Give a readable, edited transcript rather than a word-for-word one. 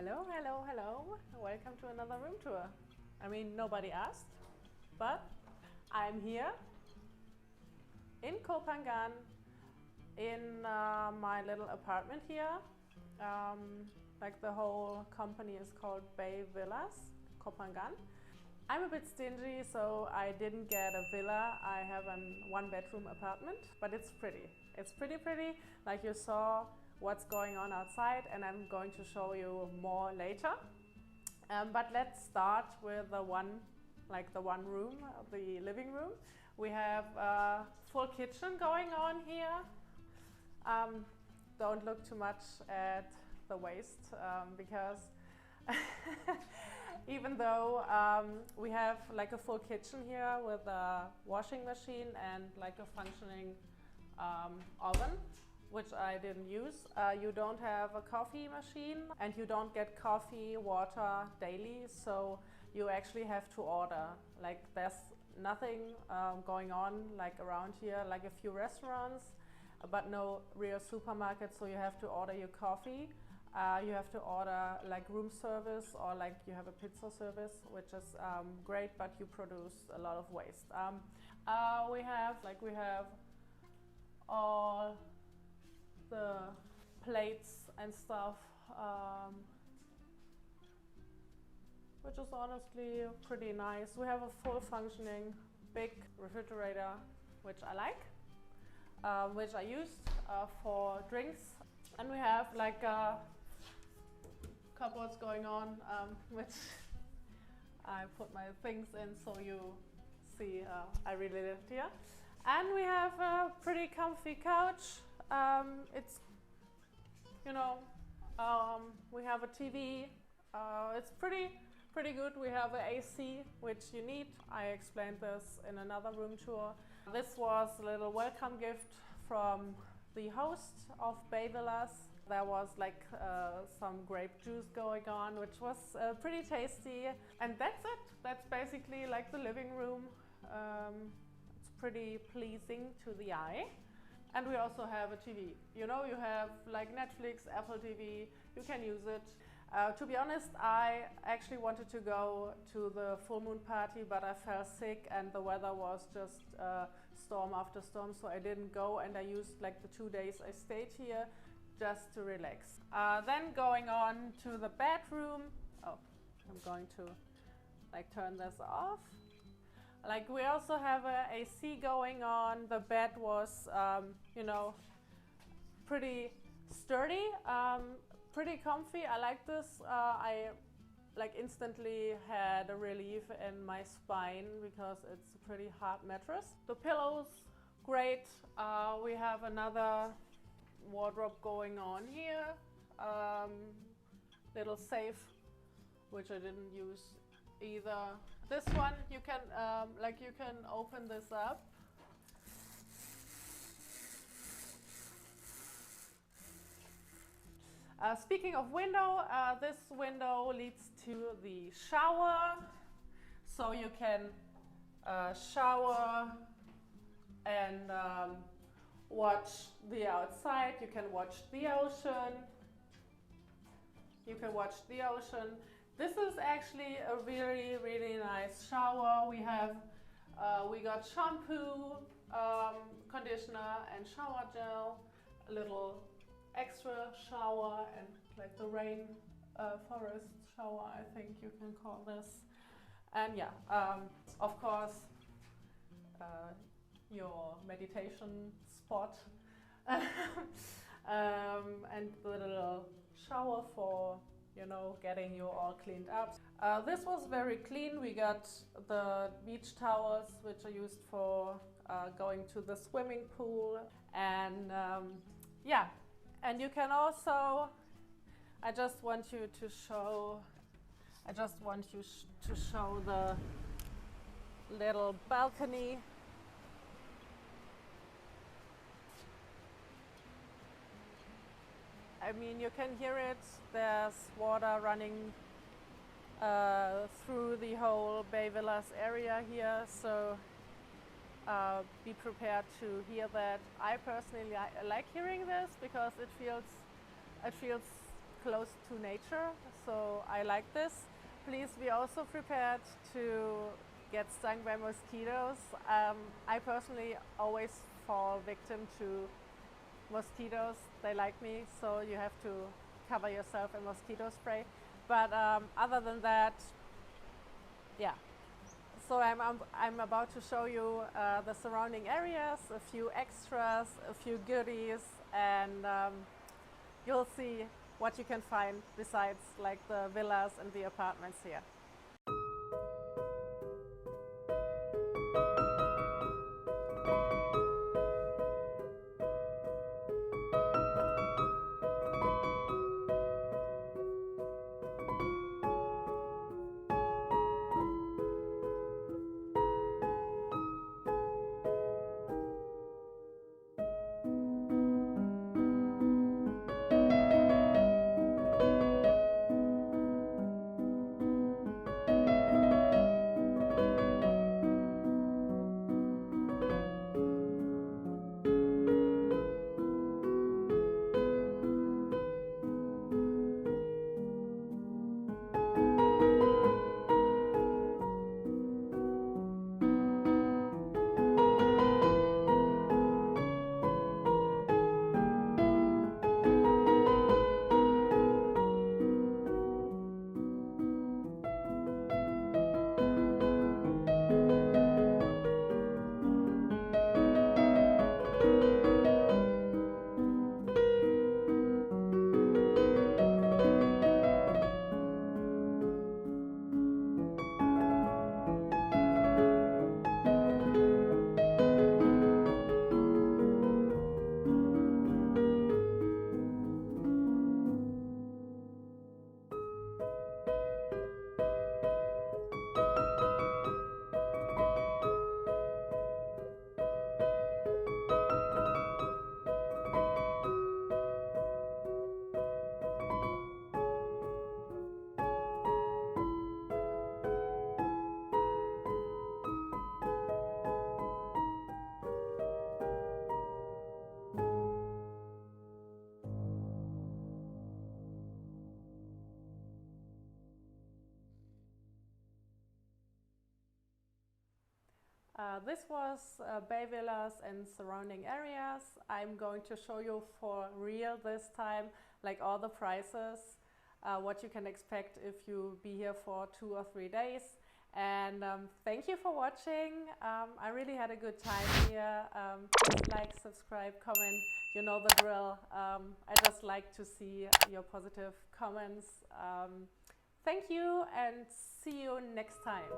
Hello, hello, hello. Welcome to another room tour. I mean, nobody asked, but I'm here in Koh Pangan in my little apartment here. Like the whole company is called Villa Koh Phangan. I'm a bit stingy, so I didn't get a villa. I have a one-bedroom apartment, but it's pretty. It's pretty, like you saw what's going on outside, and I'm going to show you more later. But let's start with the one room, the living room. We have a full kitchen going on here. Don't look too much at the waste because even though we have like a full kitchen here with a washing machine and like a functioning oven, which I didn't use, you don't have a coffee machine and you don't get coffee, water daily, so you actually have to order. Like there's nothing going on like around here, like a few restaurants, but no real supermarket, so you have to order your coffee. You have to order like room service or like you have a pizza service, which is great, but you produce a lot of waste. We have all the plates and stuff, which is honestly pretty nice. We have a full functioning big refrigerator, which I like, which I used for drinks. And we have like cupboards going on, which I put my things in so you see I really lived here. And we have a pretty comfy couch. It's, you know, we have a TV. It's pretty good. We have an AC, which you need. I explained this in another room tour. This was a little welcome gift from the host of Bay Villas. There was like some grape juice going on, which was pretty tasty. And that's it. That's basically like the living room. It's pretty pleasing to the eye. And we also have a TV. You know, you have like Netflix, Apple TV, you can use it. To be honest, I actually wanted to go to the full moon party, but I fell sick and the weather was just storm after storm, so I didn't go, and I used like the 2 days I stayed here just to relax. Then going on to the bedroom. Oh, I'm going to like turn this off. Like we also have a AC going on. The bed was, you know, pretty sturdy, pretty comfy. I like this. I like instantly had a relief in my spine because it's a pretty hard mattress. The pillows, great. We have another wardrobe going on here. Little safe, which I didn't use either. This one you can you can open this up. Speaking of window, this window leads to the shower, so you can shower and watch the outside. You can watch the ocean. You can watch the ocean. This is actually a really nice shower. We have we got shampoo, conditioner, and shower gel. A little extra shower and like the rain forest shower, I think you can call this. And yeah, of course, your meditation spot and the little shower for, you know, getting you all cleaned up. This was very clean. We got the beach towels, which are used for going to the swimming pool, and yeah. And you can also, I just want you to show the little balcony. I mean, you can hear it. There's water running through the whole Bay Villas area here, so be prepared to hear that. I personally like hearing this because it feels close to nature, so I like this. Please be also prepared to get stung by mosquitoes. I personally always fall victim to mosquitoes. They like me, so you have to cover yourself in mosquito spray. But other than that, yeah. So I'm about to show you the surrounding areas, a few extras, a few goodies, and you'll see what you can find besides like the villas and the apartments here. This was Bay Villas and surrounding areas. I'm going to show you for real this time, like all the prices, what you can expect if you be here for 2 or 3 days. And thank you for watching. I really had a good time here. Please like, subscribe, comment, you know the drill. I just like to see your positive comments. Thank you and see you next time.